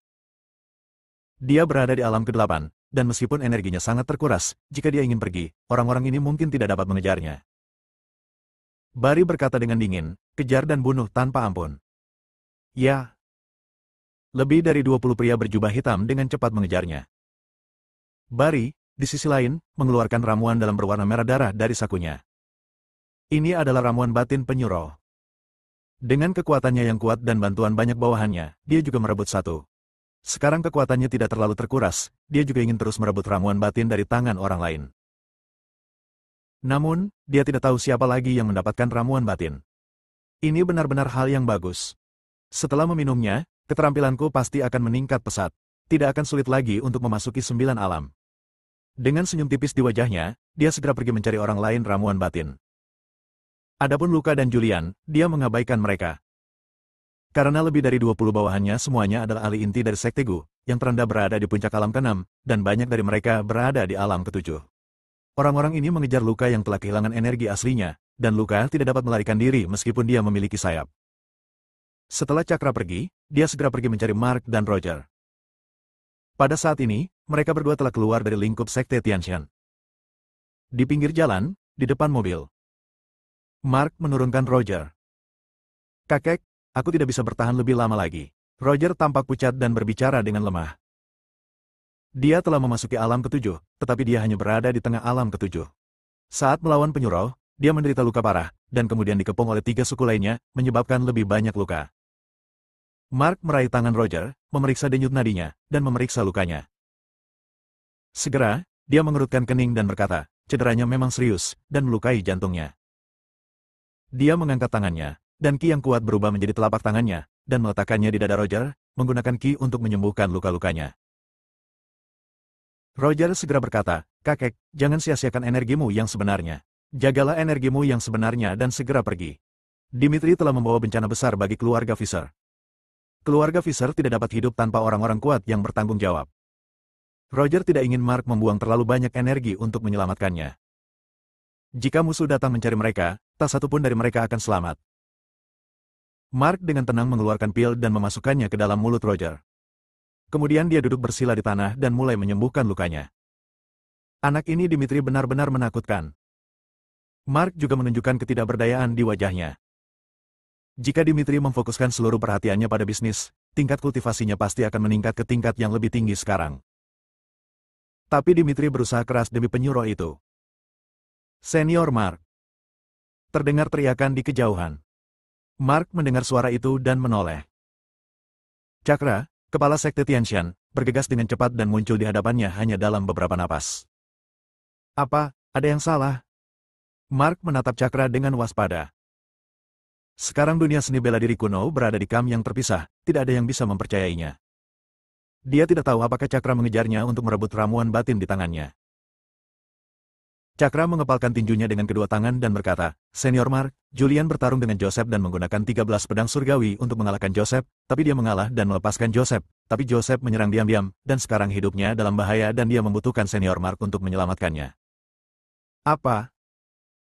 Dia berada di alam ke-8, dan meskipun energinya sangat terkuras, jika dia ingin pergi, orang-orang ini mungkin tidak dapat mengejarnya. Barry berkata dengan dingin, kejar dan bunuh tanpa ampun. Ya. Lebih dari 20 pria berjubah hitam dengan cepat mengejarnya. Barry, di sisi lain, mengeluarkan ramuan dalam berwarna merah darah dari sakunya. Ini adalah ramuan batin penyuruh. Dengan kekuatannya yang kuat dan bantuan banyak bawahannya, dia juga merebut satu. Sekarang kekuatannya tidak terlalu terkuras, dia juga ingin terus merebut ramuan batin dari tangan orang lain. Namun, dia tidak tahu siapa lagi yang mendapatkan ramuan batin. Ini benar-benar hal yang bagus. Setelah meminumnya, keterampilanku pasti akan meningkat pesat. Tidak akan sulit lagi untuk memasuki 9 alam. Dengan senyum tipis di wajahnya, dia segera pergi mencari orang lain ramuan batin. Adapun Luka dan Julian, dia mengabaikan mereka. Karena lebih dari 20 bawahannya semuanya adalah ahli inti dari Sekte Gu, yang terendah berada di puncak alam ke-6, dan banyak dari mereka berada di alam ke-7. Orang-orang ini mengejar Luka yang telah kehilangan energi aslinya, dan Luka tidak dapat melarikan diri meskipun dia memiliki sayap. Setelah Cakra pergi, dia segera pergi mencari Mark dan Roger. Pada saat ini, mereka berdua telah keluar dari lingkup Sekte Tianshan. Di pinggir jalan, di depan mobil, Mark menurunkan Roger. Kakek, aku tidak bisa bertahan lebih lama lagi. Roger tampak pucat dan berbicara dengan lemah. Dia telah memasuki alam ke-7, tetapi dia hanya berada di tengah alam ke-7. Saat melawan penyuruh, dia menderita luka parah, dan kemudian dikepung oleh 3 suku lainnya, menyebabkan lebih banyak luka. Mark meraih tangan Roger, memeriksa denyut nadinya, dan memeriksa lukanya. Segera, dia mengerutkan kening dan berkata, cederanya memang serius, dan melukai jantungnya. Dia mengangkat tangannya, dan ki yang kuat berubah menjadi telapak tangannya, dan meletakkannya di dada Roger, menggunakan ki untuk menyembuhkan luka-lukanya. Roger segera berkata, kakek, jangan sia-siakan energimu yang sebenarnya. Jagalah energimu yang sebenarnya dan segera pergi. Dimitri telah membawa bencana besar bagi keluarga Fisher. Keluarga Fisher tidak dapat hidup tanpa orang-orang kuat yang bertanggung jawab. Roger tidak ingin Mark membuang terlalu banyak energi untuk menyelamatkannya. Jika musuh datang mencari mereka, tak satu pun dari mereka akan selamat. Mark dengan tenang mengeluarkan pil dan memasukkannya ke dalam mulut Roger. Kemudian dia duduk bersila di tanah dan mulai menyembuhkan lukanya. Anak ini Dimitri benar-benar menakutkan. Mark juga menunjukkan ketidakberdayaan di wajahnya. Jika Dimitri memfokuskan seluruh perhatiannya pada bisnis, tingkat kultivasinya pasti akan meningkat ke tingkat yang lebih tinggi sekarang. Tapi Dimitri berusaha keras demi penyuruh itu. Senior Mark. Terdengar teriakan di kejauhan. Mark mendengar suara itu dan menoleh. Cakra, kepala Sekte Tianshan, bergegas dengan cepat dan muncul di hadapannya hanya dalam beberapa napas. Apa, ada yang salah? Mark menatap Cakra dengan waspada. Sekarang dunia seni bela diri kuno berada di kamp yang terpisah, tidak ada yang bisa mempercayainya. Dia tidak tahu apakah Cakra mengejarnya untuk merebut ramuan batin di tangannya. Cakra mengepalkan tinjunya dengan kedua tangan dan berkata, Senior Mark, Julian bertarung dengan Joseph dan menggunakan 13 pedang surgawi untuk mengalahkan Joseph, tapi dia mengalah dan melepaskan Joseph. Tapi Joseph menyerang diam-diam, dan sekarang hidupnya dalam bahaya dan dia membutuhkan Senior Mark untuk menyelamatkannya. Apa?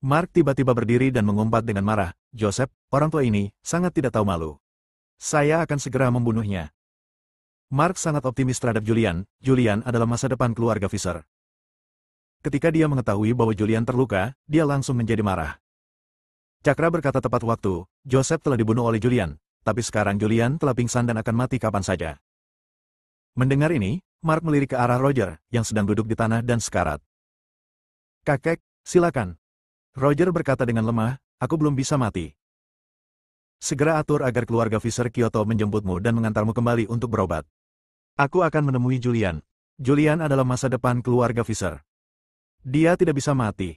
Mark tiba-tiba berdiri dan mengumpat dengan marah, Joseph, orang tua ini, sangat tidak tahu malu. Saya akan segera membunuhnya. Mark sangat optimis terhadap Julian. Julian adalah masa depan keluarga Fisher. Ketika dia mengetahui bahwa Julian terluka, dia langsung menjadi marah. Cakra berkata tepat waktu, Joseph telah dibunuh oleh Julian, tapi sekarang Julian telah pingsan dan akan mati kapan saja. Mendengar ini, Mark melirik ke arah Roger, yang sedang duduk di tanah dan sekarat. Kakek, silakan. Roger berkata dengan lemah, aku belum bisa mati. Segera atur agar keluarga Fisher Kyoto menjemputmu dan mengantarmu kembali untuk berobat. Aku akan menemui Julian. Julian adalah masa depan keluarga Fisher. Dia tidak bisa mati.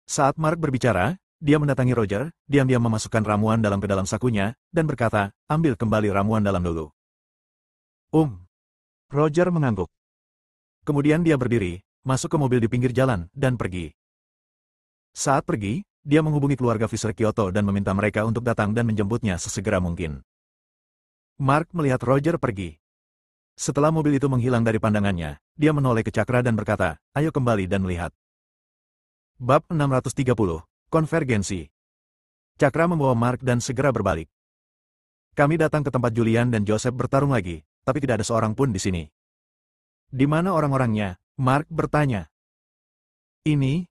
Saat Mark berbicara, dia mendatangi Roger, diam-diam memasukkan ramuan ke dalam sakunya, dan berkata, ambil kembali ramuan dalam dulu. Roger mengangguk. Kemudian dia berdiri, masuk ke mobil di pinggir jalan, dan pergi. Saat pergi, dia menghubungi keluarga Fisher Kyoto dan meminta mereka untuk datang dan menjemputnya sesegera mungkin. Mark melihat Roger pergi. Setelah mobil itu menghilang dari pandangannya, dia menoleh ke Cakra dan berkata, ayo kembali dan melihat. Bab 630, Konvergensi. Cakra membawa Mark dan segera berbalik. Kami datang ke tempat Julian dan Joseph bertarung lagi, tapi tidak ada seorang pun di sini. Di mana orang-orangnya? Mark bertanya. Ini?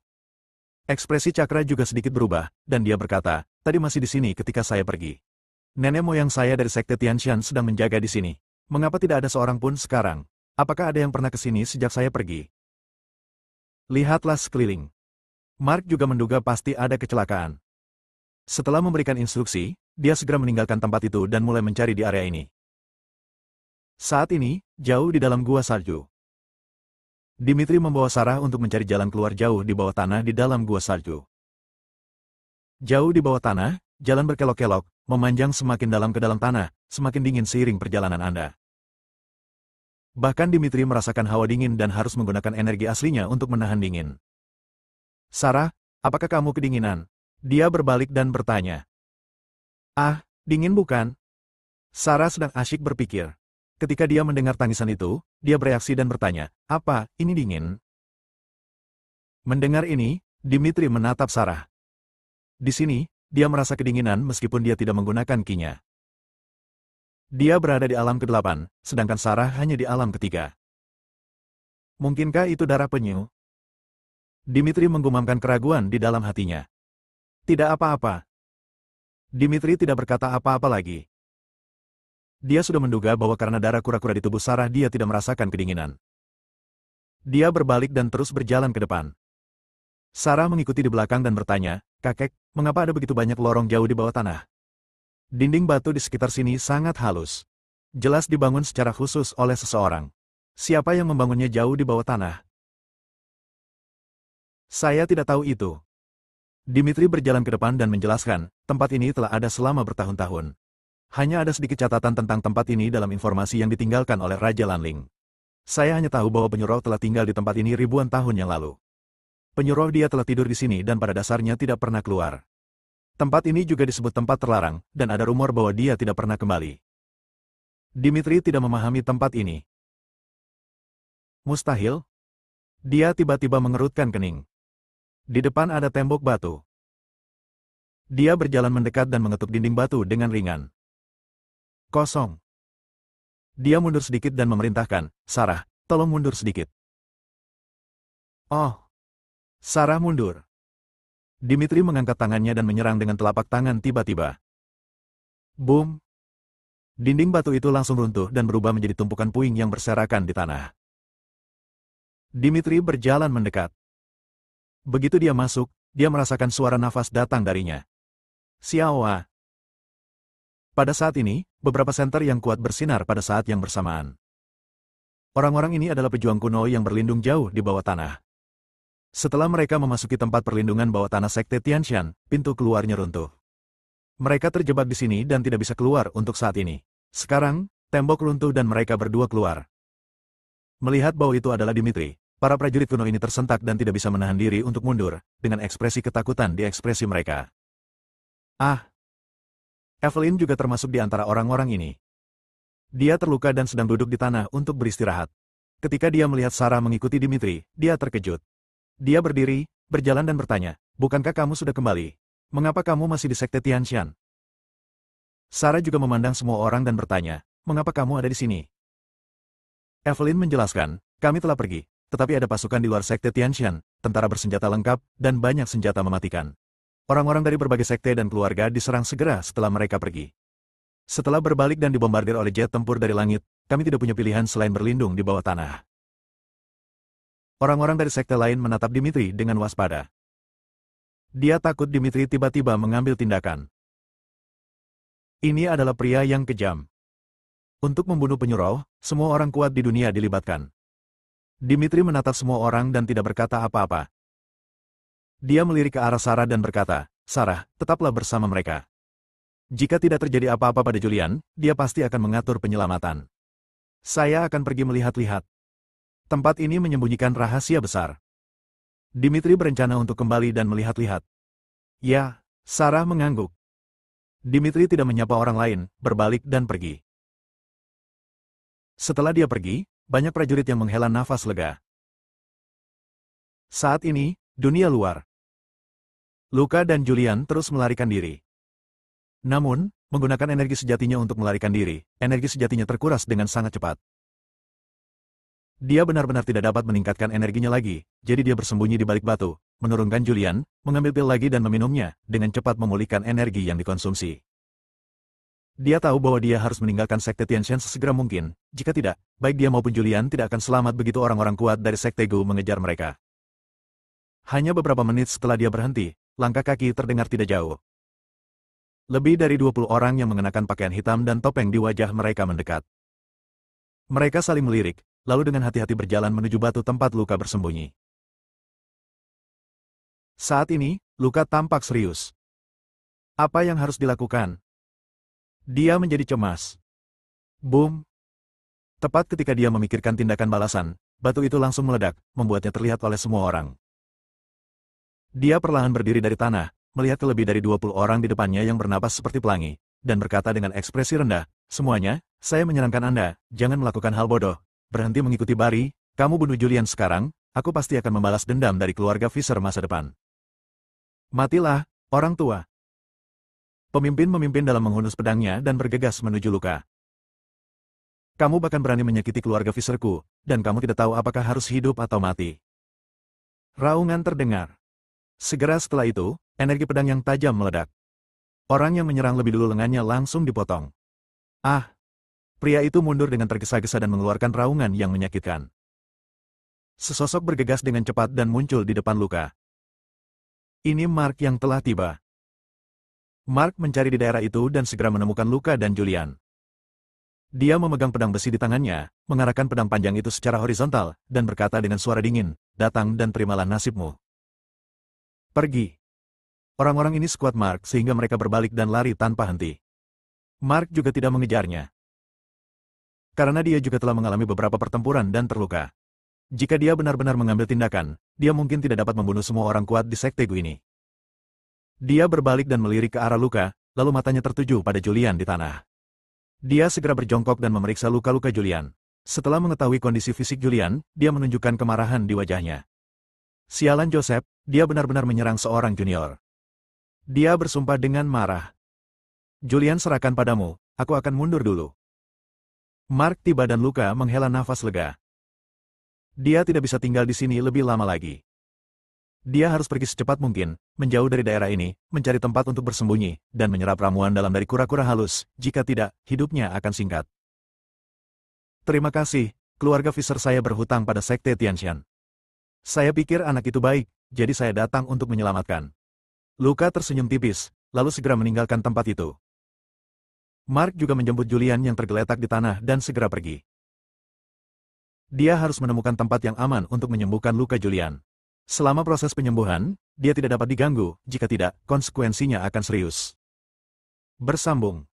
Ekspresi Cakra juga sedikit berubah, dan dia berkata, tadi masih di sini ketika saya pergi. Nenek moyang saya dari Sekte Tianshan sedang menjaga di sini. Mengapa tidak ada seorang pun sekarang? Apakah ada yang pernah ke sini sejak saya pergi? Lihatlah sekeliling. Mark juga menduga pasti ada kecelakaan. Setelah memberikan instruksi, dia segera meninggalkan tempat itu dan mulai mencari di area ini. Saat ini, jauh di dalam gua salju. Dimitri membawa Sarah untuk mencari jalan keluar jauh di bawah tanah di dalam gua salju. Jauh di bawah tanah, jalan berkelok-kelok, memanjang semakin dalam ke dalam tanah, semakin dingin seiring perjalanan Anda. Bahkan Dimitri merasakan hawa dingin dan harus menggunakan energi aslinya untuk menahan dingin. Sarah, apakah kamu kedinginan? Dia berbalik dan bertanya. Ah, dingin bukan? Sarah sedang asyik berpikir. Ketika dia mendengar tangisan itu, dia bereaksi dan bertanya, apa, ini dingin? Mendengar ini, Dimitri menatap Sarah. Di sini, dia merasa kedinginan meskipun dia tidak menggunakan ki-nya. Dia berada di alam ke-8, sedangkan Sarah hanya di alam ke-3. Mungkinkah itu darah penyu? Dimitri menggumamkan keraguan di dalam hatinya. Tidak apa-apa. Dimitri tidak berkata apa-apa lagi. Dia sudah menduga bahwa karena darah kura-kura di tubuh Sarah dia tidak merasakan kedinginan. Dia berbalik dan terus berjalan ke depan. Sarah mengikuti di belakang dan bertanya, kakek, mengapa ada begitu banyak lorong jauh di bawah tanah? Dinding batu di sekitar sini sangat halus. Jelas dibangun secara khusus oleh seseorang. Siapa yang membangunnya jauh di bawah tanah? Saya tidak tahu itu. Dimitri berjalan ke depan dan menjelaskan, tempat ini telah ada selama bertahun-tahun. Hanya ada sedikit catatan tentang tempat ini dalam informasi yang ditinggalkan oleh Raja Lanling. Saya hanya tahu bahwa penyuruh telah tinggal di tempat ini ribuan tahun yang lalu. Penyuruh dia telah tidur di sini dan pada dasarnya tidak pernah keluar. Tempat ini juga disebut tempat terlarang, dan ada rumor bahwa dia tidak pernah kembali. Dimitri tidak memahami tempat ini. Mustahil? Dia tiba-tiba mengerutkan kening. Di depan ada tembok batu. Dia berjalan mendekat dan mengetuk dinding batu dengan ringan. Kosong. Dia mundur sedikit dan memerintahkan, Sarah, tolong mundur sedikit. Oh. Sarah mundur. Dimitri mengangkat tangannya dan menyerang dengan telapak tangan tiba-tiba. Boom! Dinding batu itu langsung runtuh dan berubah menjadi tumpukan puing yang berserakan di tanah. Dimitri berjalan mendekat. Begitu dia masuk, dia merasakan suara nafas datang darinya. Xiaowa. Pada saat ini, beberapa senter yang kuat bersinar pada saat yang bersamaan. Orang-orang ini adalah pejuang kuno yang berlindung jauh di bawah tanah. Setelah mereka memasuki tempat perlindungan bawah tanah Sekte Tianshan, pintu keluarnya runtuh. Mereka terjebak di sini dan tidak bisa keluar untuk saat ini. Sekarang, tembok runtuh dan mereka berdua keluar. Melihat bahwa itu adalah Dimitri, Para prajurit kuno ini tersentak dan tidak bisa menahan diri untuk mundur, dengan ekspresi ketakutan di ekspresi mereka. Ah! Evelyn juga termasuk di antara orang-orang ini. Dia terluka dan sedang duduk di tanah untuk beristirahat. Ketika dia melihat Sarah mengikuti Dimitri, dia terkejut. Dia berdiri, berjalan dan bertanya, "Bukankah kamu sudah kembali? Mengapa kamu masih di Sekte Tianxian?" Sarah juga memandang semua orang dan bertanya, "Mengapa kamu ada di sini?" Evelyn menjelaskan, "Kami telah pergi. Tetapi ada pasukan di luar Sekte Tianxian, tentara bersenjata lengkap, dan banyak senjata mematikan. Orang-orang dari berbagai sekte dan keluarga diserang segera setelah mereka pergi. Setelah berbalik dan dibombardir oleh jet tempur dari langit, kami tidak punya pilihan selain berlindung di bawah tanah." Orang-orang dari sekte lain menatap Dimitri dengan waspada. Dia takut Dimitri tiba-tiba mengambil tindakan. Ini adalah pria yang kejam. Untuk membunuh penyuruh, semua orang kuat di dunia dilibatkan. Dimitri menatap semua orang dan tidak berkata apa-apa. Dia melirik ke arah Sarah dan berkata, "Sarah, tetaplah bersama mereka. Jika tidak terjadi apa-apa pada Julian, dia pasti akan mengatur penyelamatan. Saya akan pergi melihat-lihat. Tempat ini menyembunyikan rahasia besar." Dimitri berencana untuk kembali dan melihat-lihat. Ya, Sarah mengangguk. Dimitri tidak menyapa orang lain, berbalik dan pergi. Setelah dia pergi, banyak prajurit yang menghela nafas lega. Saat ini, dunia luar. Luka dan Julian terus melarikan diri. Namun, menggunakan energi sejatinya untuk melarikan diri, energi sejatinya terkuras dengan sangat cepat. Dia benar-benar tidak dapat meningkatkan energinya lagi, jadi dia bersembunyi di balik batu, menurunkan Julian, mengambil pil lagi dan meminumnya, dengan cepat memulihkan energi yang dikonsumsi. Dia tahu bahwa dia harus meninggalkan Sekte Tianxian sesegera mungkin, jika tidak, baik dia maupun Julian tidak akan selamat begitu orang-orang kuat dari Sekte Gu mengejar mereka. Hanya beberapa menit setelah dia berhenti, langkah kaki terdengar tidak jauh. Lebih dari 20 orang yang mengenakan pakaian hitam dan topeng di wajah mereka mendekat. Mereka saling melirik, lalu dengan hati-hati berjalan menuju batu tempat Luka bersembunyi. Saat ini, Luka tampak serius. Apa yang harus dilakukan? Dia menjadi cemas. Boom! Tepat ketika dia memikirkan tindakan balasan, batu itu langsung meledak, membuatnya terlihat oleh semua orang. Dia perlahan berdiri dari tanah, melihat ke lebih dari 20 orang di depannya yang bernapas seperti pelangi, dan berkata dengan ekspresi rendah, "Semuanya, saya menyarankan Anda, jangan melakukan hal bodoh. Berhenti mengikuti Bari, kamu bunuh Julian sekarang, aku pasti akan membalas dendam dari keluarga Fisher masa depan. Matilah, orang tua." Pemimpin memimpin dalam menghunus pedangnya dan bergegas menuju Luka. "Kamu bahkan berani menyakiti keluarga Fisherku, dan kamu tidak tahu apakah harus hidup atau mati." Raungan terdengar. Segera setelah itu, energi pedang yang tajam meledak. Orang yang menyerang lebih dulu lengannya langsung dipotong. Ah! Pria itu mundur dengan tergesa-gesa dan mengeluarkan raungan yang menyakitkan. Sesosok bergegas dengan cepat dan muncul di depan Luka. Ini Mark yang telah tiba. Mark mencari di daerah itu dan segera menemukan Luka dan Julian. Dia memegang pedang besi di tangannya, mengarahkan pedang panjang itu secara horizontal, dan berkata dengan suara dingin, "Datang dan terimalah nasibmu. Pergi." Orang-orang ini sekuat Mark sehingga mereka berbalik dan lari tanpa henti. Mark juga tidak mengejarnya. Karena dia juga telah mengalami beberapa pertempuran dan terluka. Jika dia benar-benar mengambil tindakan, dia mungkin tidak dapat membunuh semua orang kuat di Sekte Gu ini. Dia berbalik dan melirik ke arah Luka, lalu matanya tertuju pada Julian di tanah. Dia segera berjongkok dan memeriksa luka-luka Julian. Setelah mengetahui kondisi fisik Julian, dia menunjukkan kemarahan di wajahnya. Sialan Joseph, dia benar-benar menyerang seorang junior. Dia bersumpah dengan marah. "Julian, serahkan padamu, aku akan mundur dulu." Mark tiba dan Luka menghela nafas lega. Dia tidak bisa tinggal di sini lebih lama lagi. Dia harus pergi secepat mungkin, menjauh dari daerah ini, mencari tempat untuk bersembunyi, dan menyerap ramuan dalam dari kura-kura halus, jika tidak, hidupnya akan singkat. Terima kasih, keluarga Fisher, saya berhutang pada Sekte Tianxian. Saya pikir anak itu baik, jadi saya datang untuk menyelamatkan. Luka tersenyum tipis, lalu segera meninggalkan tempat itu. Mark juga menjemput Julian yang tergeletak di tanah dan segera pergi. Dia harus menemukan tempat yang aman untuk menyembuhkan luka Julian. Selama proses penyembuhan, dia tidak dapat diganggu, jika tidak, konsekuensinya akan serius. Bersambung.